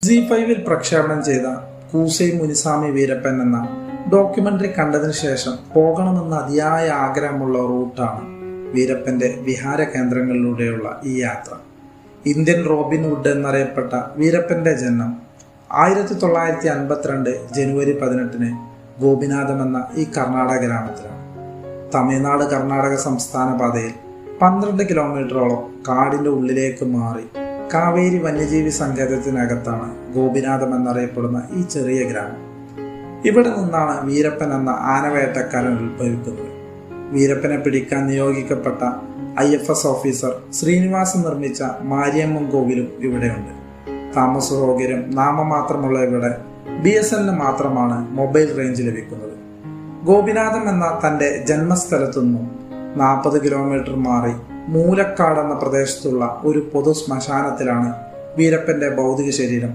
Zee5 പ്രക്ഷേപണം ചെയ്ത കൂസൈ മുനിസ്വാമി വീരപ്പൻ എന്ന ഡോക്യുമെന്ററി കണ്ടതിന് ശേഷം പോകണമെന്ന് അതിയായ ആഗ്രഹമുള്ള റൂട്ടാണ് വീരപ്പന്റെ വിഹാര കേന്ദ്രങ്ങളിലൂടെയുള്ള ഈ യാത്ര. ഇന്ത്യൻ റോബിൻഹുഡ് എന്നറിയപ്പെട്ട വീരപ്പന്റെ ജന്മം 1952 ജനുവരി 18 ഗോപിനാഥം എന്ന ഈ കർണാടക ഗ്രാമത്തിലാണ്. തമിഴ്നാട് കർണാടക സംസ്ഥാന പാതയിൽ 12 കിലോമീറ്ററോളം കാടിന്റെ ഉള്ളിലേക്ക് മാറി കാവേരി വന്യജീവി സങ്കേതത്തിനകത്താണ് ഗോപിനാഥം എന്നറിയപ്പെടുന്ന ഈ ചെറിയ ഗ്രാമം. ഇവിടെ നിന്നാണ് വീരപ്പൻ എന്ന ആനവേട്ടക്കാരൻ ഉത്ഭവിക്കുന്നത്. വീരപ്പനെ പിടിക്കാൻ നിയോഗിക്കപ്പെട്ട IFS ഓഫീസർ ശ്രീനിവാസൻ നിർമ്മിച്ച മാരിയമ്മൻ കോവിലും ഇവിടെയുണ്ട്. താമസ സൗകര്യം നാമമാത്രമുള്ള ഇവിടെ BSNL മാത്രമാണ് മൊബൈൽ റേഞ്ച് ലഭിക്കുന്നത്. ഗോപിനാഥം എന്ന തൻ്റെ ജന്മസ്ഥലത്തു നിന്നും 40 കിലോമീറ്റർ മാറി മൂലക്കാട് എന്ന പ്രദേശത്തുള്ള ഒരു പൊതു ശ്മശാനത്തിലാണ് വീരപ്പന്റെ ഭൗതിക ശരീരം